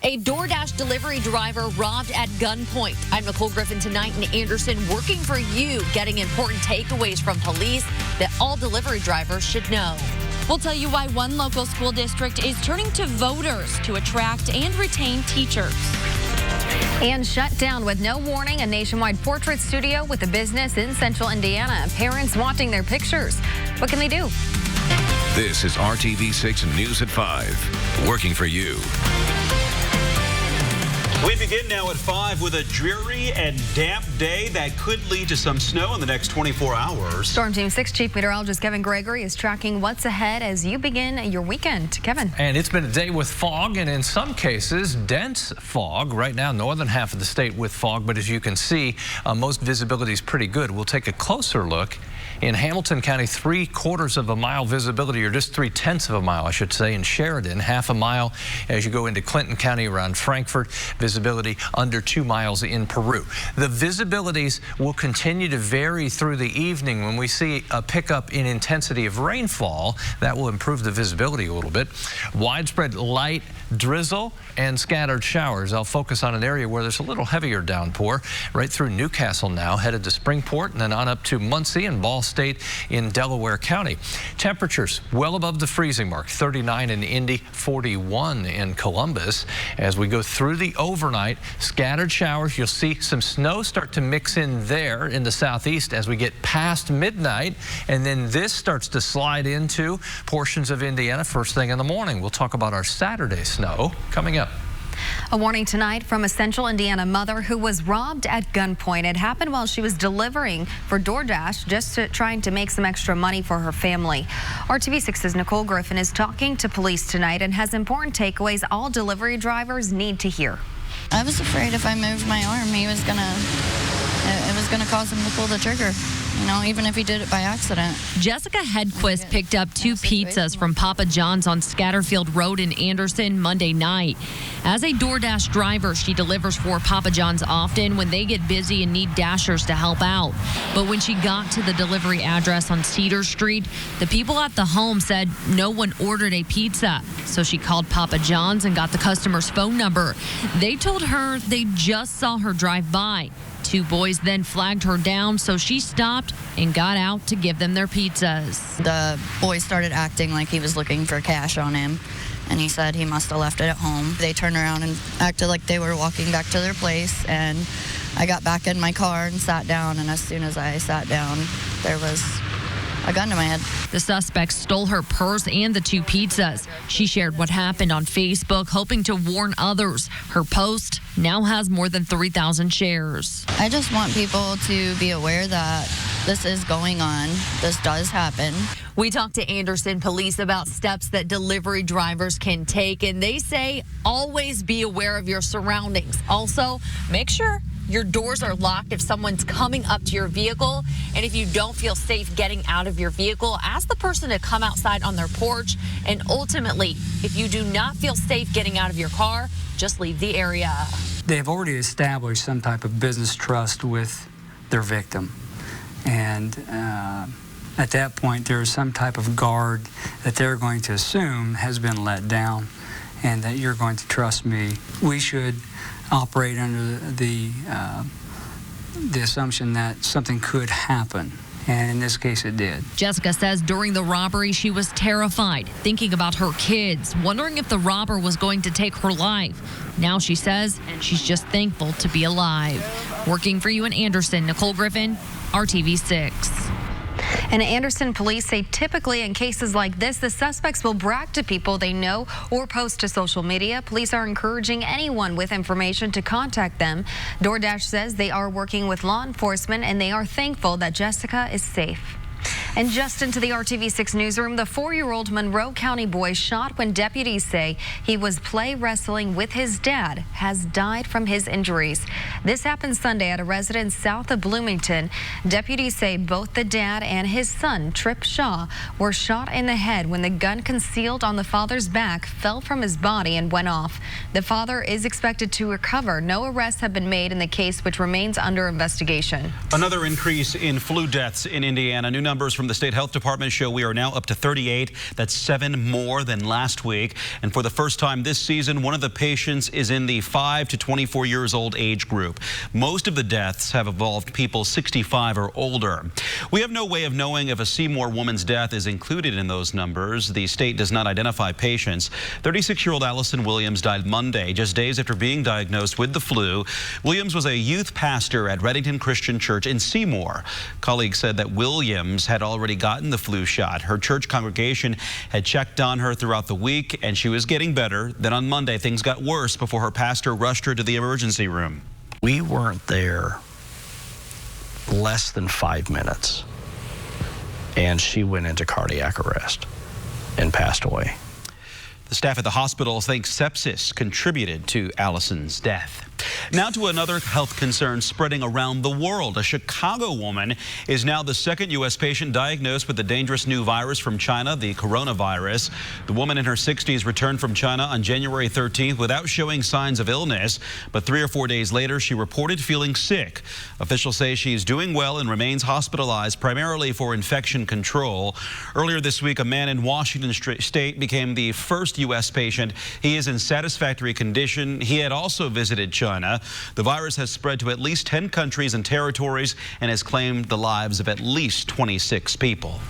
A DoorDash delivery driver robbed at gunpoint. I'm Nicole Griffin tonight in Anderson, working for you, getting important takeaways from police that all delivery drivers should know. We'll tell you why one local school district is turning to voters to attract and retain teachers. And shut down with no warning, a nationwide portrait studio with a business in central Indiana. Parents wanting their pictures. What can they do? This is RTV6 News at 5, working for you. We begin now at 5 with a dreary and damp day that could lead to some snow in the next 24 hours. Storm Team 6 Chief Meteorologist Kevin Gregory is tracking what's ahead as you begin your weekend. Kevin. And it's been a day with fog and in some cases dense fog. Right now, northern half of the state with fog, but as you can see, most visibility is pretty good. We'll take a closer look. In Hamilton County, 3/4 of a mile visibility, or just 3/10 of a mile, I should say. In Sheridan, half a mile as you go into Clinton County around Frankfort. Visibility under 2 miles in Peru. The visibilities will continue to vary through the evening. When we see a pickup in intensity of rainfall, that will improve the visibility a little bit. Widespread light drizzle and scattered showers. I'll focus on an area where there's a little heavier downpour right through Newcastle now, headed to Springport and then on up to Muncie and Ball State in Delaware County. Temperatures well above the freezing mark, 39 in Indy, 41 in Columbus. As we go through the overnight, scattered showers, you'll see some snow start to mix in there in the southeast as we get past midnight, and then this starts to slide into portions of Indiana first thing in the morning. We'll talk about our Saturday snow coming up. A warning tonight from a central Indiana mother who was robbed at gunpoint. It happened while she was delivering for DoorDash, just trying to make some extra money for her family. RTV6's Nicole Griffin is talking to police tonight and has important takeaways all delivery drivers need to hear. I was afraid if I moved my arm, it was gonna cause him to pull the trigger. You know, even if he did it by accident. Jessica Hedquist picked up 2 pizzas from Papa John's on Scatterfield Road in Anderson Monday night. As a DoorDash driver, she delivers for Papa John's often when they get busy and need dashers to help out. But when she got to the delivery address on Cedar Street, the people at the home said no one ordered a pizza. So she called Papa John's and got the customer's phone number. They told her they just saw her drive by. 2 boys then flagged her down, so she stopped and got out to give them their pizzas. The boy started acting like he was looking for cash on him, and he said he must have left it at home. They turned around and acted like they were walking back to their place, and I got back in my car and sat down, and as soon as I sat down, there was a gun to my head. The suspects stole her purse and the 2 pizzas. She shared what happened on Facebook, hoping to warn others. Her post now has more than 3,000 shares. I just want people to be aware that this is going on. This does happen. We talked to Anderson police about steps that delivery drivers can take, and they say always be aware of your surroundings. Also, make sure your doors are locked if someone's coming up to your vehicle. And if you don't feel safe getting out of your vehicle, ask the person to come outside on their porch. And ultimately, if you do not feel safe getting out of your car, just leave the area. They've already established some type of business trust with their victim. And at that point, there is some type of guard that they're going to assume has been let down and that you're going to trust me. We should operate under the assumption that something could happen, and in this case it did. Jessica says during the robbery she was terrified, thinking about her kids, wondering if the robber was going to take her life. Now she says she's just thankful to be alive. Working for you in Anderson, Nicole Griffin, RTV6. And Anderson police say typically in cases like this, the suspects will brag to people they know or post to social media. Police are encouraging anyone with information to contact them. DoorDash says they are working with law enforcement and they are thankful that Jessica is safe. And just into the RTV6 newsroom, the 4-year-old Monroe County boy shot when deputies say he was play wrestling with his dad has died from his injuries. This happened Sunday at a residence south of Bloomington. Deputies say both the dad and his son, Trip Shaw, were shot in the head when the gun concealed on the father's back fell from his body and went off. The father is expected to recover. No arrests have been made in the case, which remains under investigation. Another increase in flu deaths in Indiana. New numbers from from the state health department show we are now up to 38. That's 7 more than last week. And for the first time this season, one of the patients is in the 5 to 24 years old age group. Most of the deaths have involved people 65 or older. We have no way of knowing if a Seymour woman's death is included in those numbers. The state does not identify patients. 36-year-old Allison Williams died Monday, just days after being diagnosed with the flu. Williams was a youth pastor at Reddington Christian Church in Seymour. Colleagues said that Williams had already gotten the flu shot. Her church congregation had checked on her throughout the week, and she was getting better. Then on Monday, things got worse before her pastor rushed her to the emergency room. We weren't there less than 5 minutes, and she went into cardiac arrest and passed away. The staff at the hospital thinks sepsis contributed to Allison's death. Now to another health concern spreading around the world. A Chicago woman is now the second U.S. patient diagnosed with the dangerous new virus from China, the coronavirus. The woman in her 60s returned from China on January 13th without showing signs of illness, but 3 or 4 days later she reported feeling sick. Officials say she is doing well and remains hospitalized primarily for infection control. Earlier this week, a man in Washington state became the first U.S. patient. He is in satisfactory condition. He had also visited China. The virus has spread to at least 10 countries and territories and has claimed the lives of at least 26 people.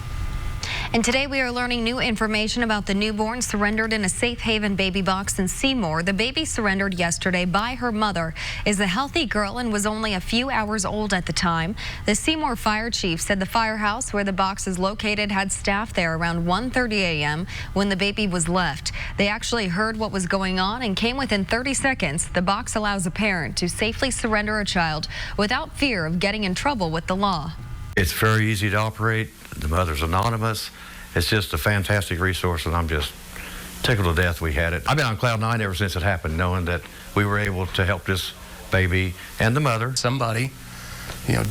And today we are learning new information about the newborn surrendered in a safe haven baby box in Seymour. The baby surrendered yesterday by her mother is a healthy girl and was only a few hours old at the time. The Seymour fire chief said the firehouse where the box is located had staff there around 1:30 a.m. when the baby was left. They actually heard what was going on and came within 30 seconds. The box allows a parent to safely surrender a child without fear of getting in trouble with the law. It's very easy to operate. The mother's anonymous. It's just a fantastic resource, and I'm just tickled to death we had it. I've been on cloud 9 ever since it happened, knowing that we were able to help this baby and the mother. Somebody,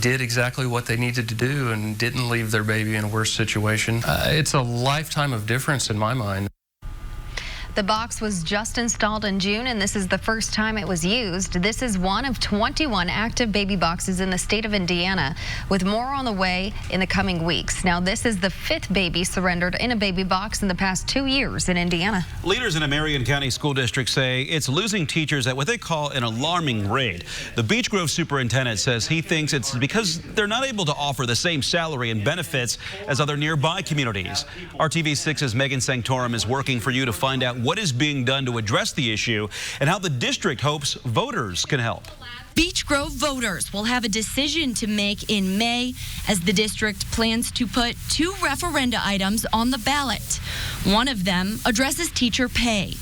did exactly what they needed to do and didn't leave their baby in a worse situation. It's a lifetime of difference in my mind. The box was just installed in June, and this is the first time it was used. This is one of 21 active baby boxes in the state of Indiana, with more on the way in the coming weeks. Now, this is the 5th baby surrendered in a baby box in the past 2 years in Indiana. Leaders in a Marion County school district say it's losing teachers at what they call an alarming rate. The Beech Grove superintendent says he thinks it's because they're not able to offer the same salary and benefits as other nearby communities. RTV6's Megan Sanctorum is working for you to find out what is being done to address the issue and how the district hopes voters can help. Beech Grove voters will have a decision to make in May as the district plans to put 2 referenda items on the ballot. One of them addresses teacher pay.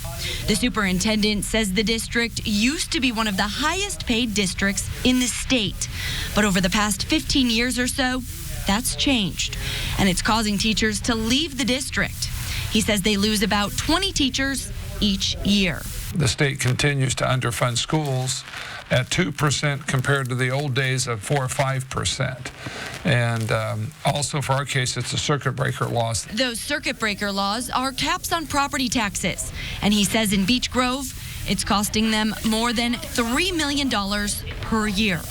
The superintendent says the district used to be one of the highest paid districts in the state, but over the past 15 years or so, that's changed, and it's causing teachers to leave the district. He says they lose about 20 teachers each year. The state continues to underfund schools at 2% compared to the old days of 4 or 5%. And also for our case, it's a circuit breaker laws. Those circuit breaker laws are caps on property taxes. And he says in Beech Grove, it's costing them more than $3 million per year.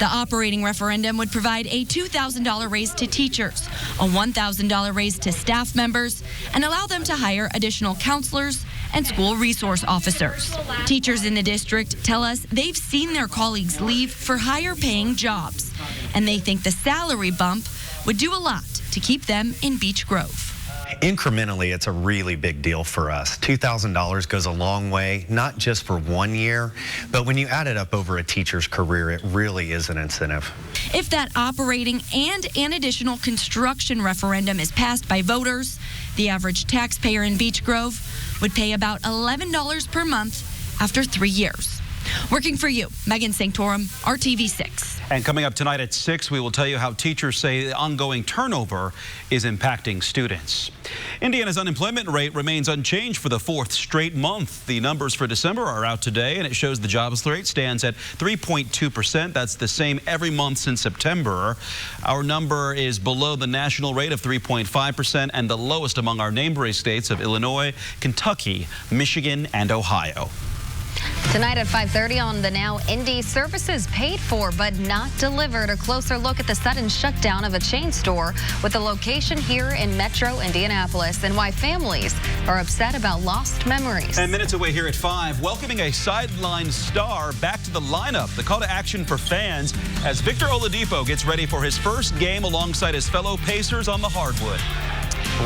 The operating referendum would provide a $2,000 raise to teachers, a $1,000 raise to staff members, and allow them to hire additional counselors and school resource officers. Teachers in the district tell us they've seen their colleagues leave for higher paying jobs, and they think the salary bump would do a lot to keep them in Beech Grove. Incrementally, it's a really big deal for us. $2,000 goes a long way, not just for 1 year, but when you add it up over a teacher's career, it really is an incentive. If that operating and an additional construction referendum is passed by voters, the average taxpayer in Beech Grove would pay about $11 per month after 3 years. Working for you, Megan Sanctorum, RTV6. And coming up tonight at 6, we will tell you how teachers say the ongoing turnover is impacting students. Indiana's unemployment rate remains unchanged for the 4th straight month. The numbers for December are out today, and it shows the jobs rate stands at 3.2%. That's the same every month since September. Our number is below the national rate of 3.5% and the lowest among our neighboring states of Illinois, Kentucky, Michigan, and Ohio. Tonight at 5:30 on the Now, Indy, services paid for but not delivered. A closer look at the sudden shutdown of a chain store with a location here in Metro Indianapolis and why families are upset about lost memories. And minutes away here at 5, welcoming a sideline star back to the lineup. The call to action for fans as Victor Oladipo gets ready for his first game alongside his fellow Pacers on the hardwood.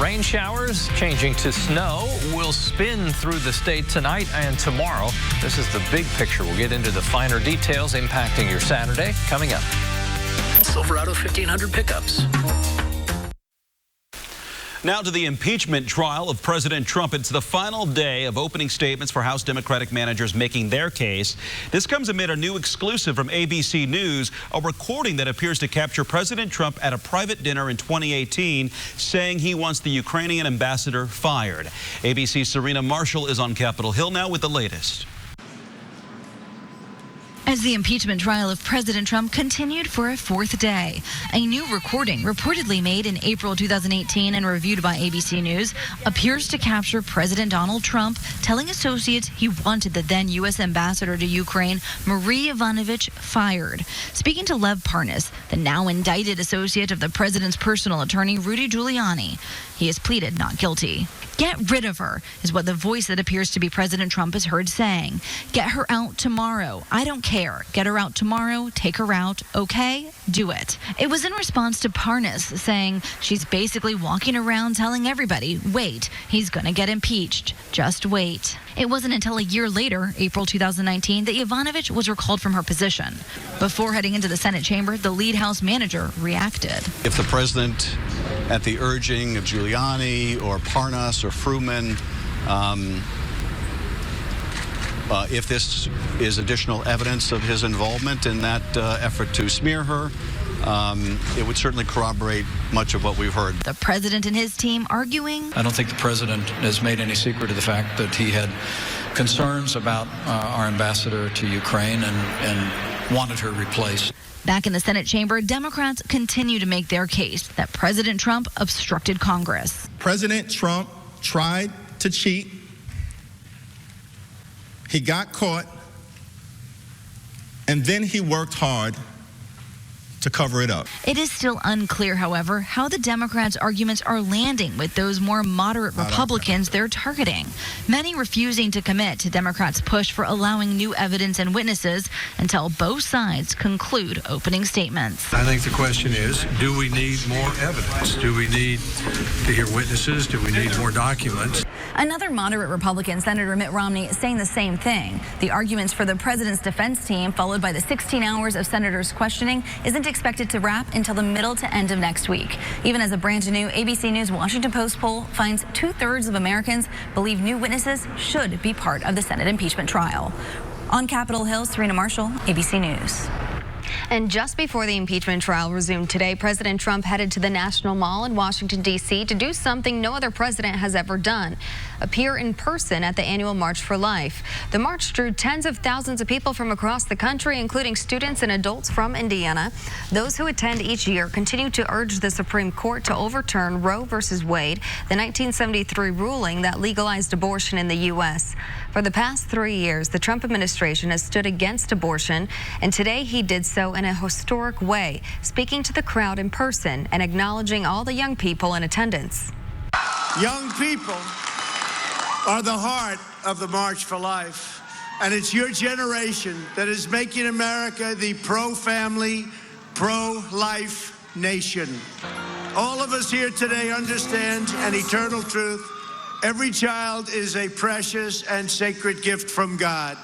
Rain showers changing to snow will spin through the state tonight and tomorrow. This is the big picture. We'll get into the finer details impacting your Saturday coming up. Silverado 1500 pickups. Now to the impeachment trial of President Trump. It's the final day of opening statements for House Democratic managers making their case. This comes amid a new exclusive from ABC News, a recording that appears to capture President Trump at a private dinner in 2018, saying he wants the Ukrainian ambassador fired. ABC's Serena Marshall is on Capitol Hill now with the latest. As the impeachment trial of President Trump continued for a fourth day, a new recording reportedly made in April 2018 and reviewed by ABC News appears to capture President Donald Trump telling associates he wanted the then U.S. ambassador to Ukraine, Marie Yovanovitch, fired. Speaking to Lev Parnas, the now indicted associate of the president's personal attorney, Rudy Giuliani, he has pleaded not guilty. Get rid of her is what the voice that appears to be President Trump is heard saying. Get her out tomorrow. I don't care. Get her out tomorrow. Take her out. Okay? Do it. It was in response to Parnas saying she's basically walking around telling everybody, wait, he's going to get impeached. Just wait. It wasn't until a year later, April 2019, that Yovanovitch was recalled from her position. Before heading into the Senate chamber, the lead House manager reacted. If the president, at the urging of Giuliani or Parnas or Fruman, if this is additional evidence of his involvement in that effort to smear her, it would certainly corroborate much of what we've heard. The president and his team arguing. I don't think the president has made any secret of the fact that he had concerns about our ambassador to Ukraine and wanted her replaced. Back in the Senate chamber, Democrats continue to make their case that President Trump obstructed Congress. President Trump tried to cheat. He got caught, and then he worked hard to cover it up. It is still unclear, however, how the Democrats' arguments are landing with those more moderate Republicans they're targeting. Many refusing to commit to Democrats' push for allowing new evidence and witnesses until both sides conclude opening statements. I think the question is, do we need more evidence? Do we need to hear witnesses? Do we need more documents? Another moderate Republican, Senator Mitt Romney, saying the same thing. The arguments for the president's defense team, followed by the 16 hours of senators' questioning, isn't expected to wrap until the middle to end of next week. Even as a brand new ABC News Washington Post poll finds 2/3 of Americans believe new witnesses should be part of the Senate impeachment trial. On Capitol Hill, Serena Marshall, ABC News. And just before the impeachment trial resumed today, President Trump headed to the National Mall in Washington, D.C. to do something no other president has ever done, appear in person at the annual March for Life. The march drew tens of thousands of people from across the country, including students and adults from Indiana. Those who attend each year continue to urge the Supreme Court to overturn Roe v. Wade, the 1973 ruling that legalized abortion in the U.S. For the past 3 years, the Trump administration has stood against abortion, and today he did so in a historic way, speaking to the crowd in person and acknowledging all the young people in attendance. Young people are the heart of the March for Life, and it's your generation that is making America the pro-family, pro-life nation. All of us here today understand an eternal truth. Every child is a precious and sacred gift from God.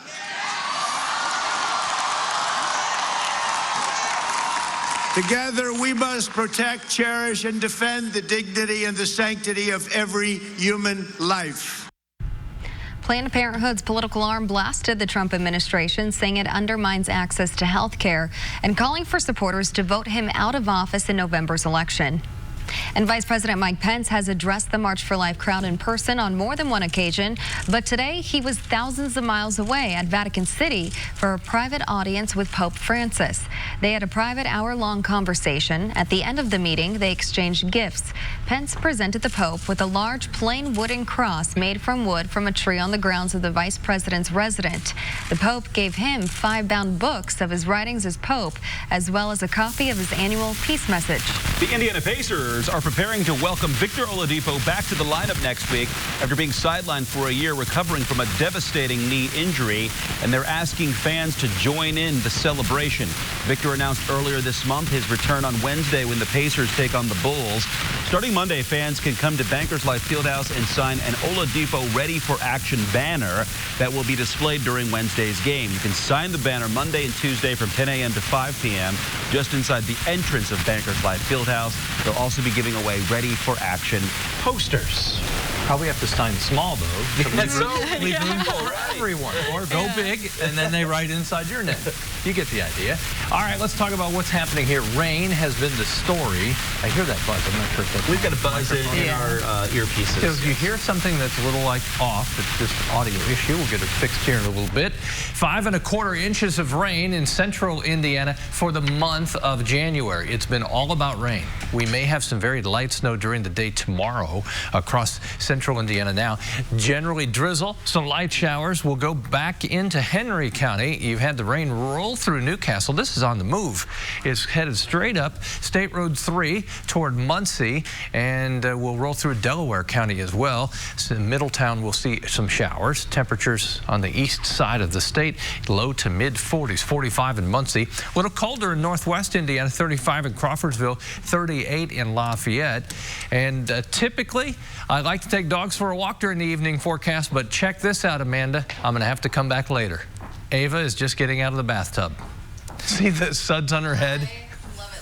Together, we must protect, cherish, and defend the dignity and the sanctity of every human life. Planned Parenthood's political arm blasted the Trump administration, saying it undermines access to health care and calling for supporters to vote him out of office in November's election. And Vice President Mike Pence has addressed the March for Life crowd in person on more than one occasion, but today he was thousands of miles away at Vatican City for a private audience with Pope Francis. They had a private hour-long conversation. At the end of the meeting, they exchanged gifts. Pence presented the Pope with a large plain wooden cross made from wood from a tree on the grounds of the Vice President's residence. The Pope gave him 5 bound books of his writings as Pope, as well as a copy of his annual peace message. The Indiana Pacers are preparing to welcome Victor Oladipo back to the lineup next week after being sidelined for a year recovering from a devastating knee injury, and they're asking fans to join in the celebration. Victor announced earlier this month his return on Wednesday when the Pacers take on the Bulls. Starting Monday, fans can come to Bankers Life Fieldhouse and sign an Oladipo Ready for Action banner that will be displayed during Wednesday's game. You can sign the banner Monday and Tuesday from 10 a.m. to 5 p.m. just inside the entrance of Bankers Life Fieldhouse. They'll also be giving away Ready for Action posters. Probably have to sign small, though. Leave room for everyone. Or go big, and then they write inside your name. You get the idea. All right, let's talk about what's happening here. Rain has been the story. I hear that buzz. I'm not sure if that's... We've got a buzz in our earpieces. So if you hear something that's a little like off, it's just an audio issue. We'll get it fixed here in a little bit. 5 1/4 inches of rain in central Indiana for the month of January. It's been all about rain. We may have some very light snow during the day tomorrow across central Indiana now. Generally drizzle, some light showers. We'll go back into Henry County. You've had the rain roll through Newcastle. This is on the move. It's headed straight up State Road 3 toward Muncie, and we'll roll through Delaware County as well. So in Middletown, we'll see some showers. Temperatures on the east side of the state, low to mid 40s, 45 in Muncie. A little colder in northwest Indiana, 35 in Crawfordsville, 38 in Lafayette. And typically, I like to take dogs for a walk during the evening forecast, but check this out, Amanda. I'm going to have to come back later. Ava is just getting out of the bathtub. See the suds on her head?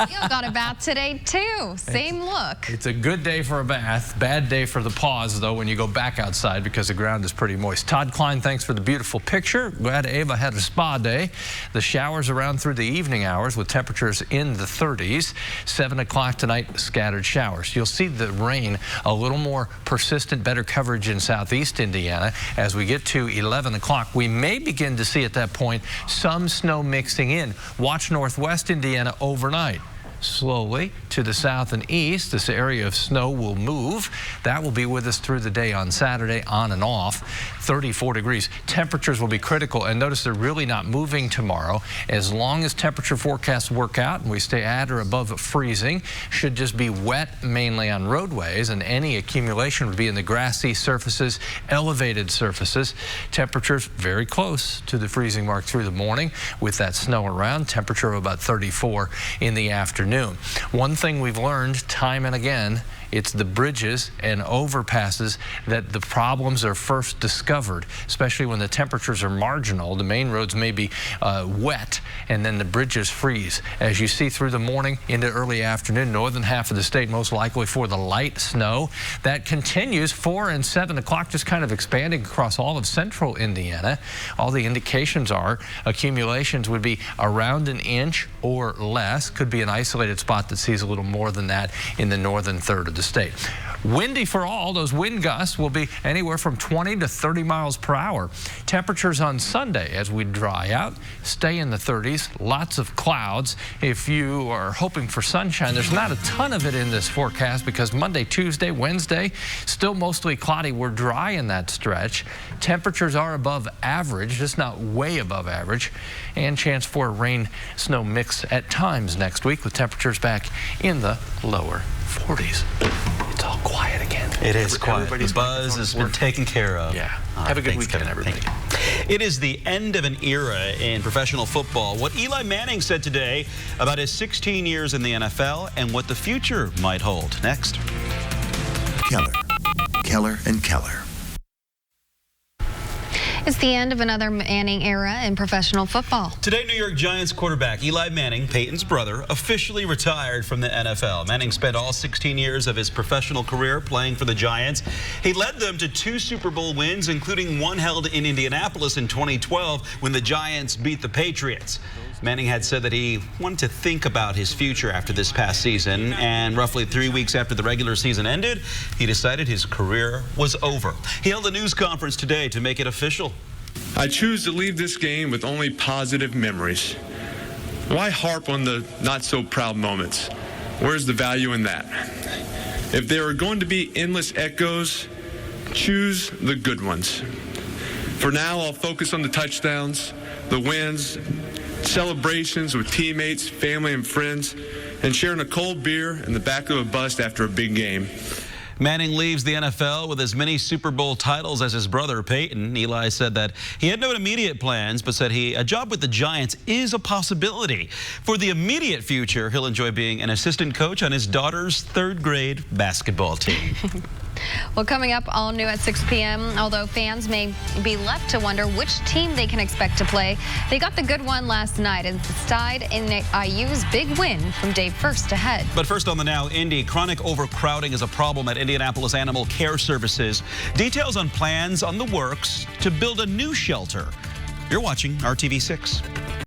Leo got a bath today, too. Same look. It's a good day for a bath. Bad day for the paws, though, when you go back outside because the ground is pretty moist. Todd Klein, thanks for the beautiful picture. Glad Ava had a spa day. The showers around through the evening hours with temperatures in the 30s. 7 o'clock tonight, scattered showers. You'll see the rain a little more persistent, better coverage in southeast Indiana. As we get to 11 o'clock, we may begin to see at that point some snow mixing in. Watch northwest Indiana overnight. Slowly to the south and east, this area of snow will move. That will be with us through the day on Saturday, on and off. 34 degrees. Temperatures will be critical, and notice they're really not moving tomorrow. As long as temperature forecasts work out and we stay at or above freezing, should just be wet mainly on roadways, and any accumulation would be in the grassy surfaces, elevated surfaces. Temperatures very close to the freezing mark through the morning with that snow around. Temperature of about 34 in the afternoon. One thing we've learned time and again, it's the bridges and overpasses that the problems are first discovered, especially when the temperatures are marginal. The main roads may be wet, and then the bridges freeze. As you see through the morning into early afternoon, northern half of the state most likely for the light snow. That continues 4 and 7 o'clock, just kind of expanding across all of central Indiana. All the indications are accumulations would be around an inch or less. Could be an isolated spot that sees a little more than that in the northern third of the state. Windy for all. Those wind gusts will be anywhere from 20 to 30 miles per hour. Temperatures on Sunday as we dry out stay in the 30s. Lots of clouds. If you are hoping for sunshine, there's not a ton of it in this forecast because Monday, Tuesday, Wednesday, still mostly cloudy. We're dry in that stretch. Temperatures are above average, just not way above average, and chance for a rain-snow mix at times next week with temperatures back in the lower 40s. It's all quiet again. It is quiet. The buzz has been taken care of. Yeah. Have a good weekend, everybody. It is the end of an era in professional football. What Eli Manning said today about his 16 years in the NFL and what the future might hold. Next. Keller and Keller. It's the end of another Manning era in professional football. Today, New York Giants quarterback Eli Manning, Peyton's brother, officially retired from the NFL. Manning spent all 16 years of his professional career playing for the Giants. He led them to 2 Super Bowl wins, including one held in Indianapolis in 2012 when the Giants beat the Patriots. Manning had said that he wanted to think about his future after this past season, and roughly 3 weeks after the regular season ended, he decided his career was over. He held a news conference today to make it official. I choose to leave this game with only positive memories. Why harp on the not-so-proud moments? Where's the value in that? If there are going to be endless echoes, choose the good ones. For now, I'll focus on the touchdowns, the wins, celebrations with teammates, family, and friends, and sharing a cold beer in the back of a bus after a big game. Manning leaves the NFL with as many Super Bowl titles as his brother Peyton. Eli said that he had no immediate plans, but said a job with the Giants is a possibility. For the immediate future, he'll enjoy being an assistant coach on his daughter's third-grade basketball team. Well, coming up, all new at 6 p.m., although fans may be left to wonder which team they can expect to play. They got the good one last night and tied in IU's big win from Dave First ahead. But first on the Now, Indy, chronic overcrowding is a problem at Indianapolis Animal Care Services. Details on plans on the works to build a new shelter. You're watching RTV6.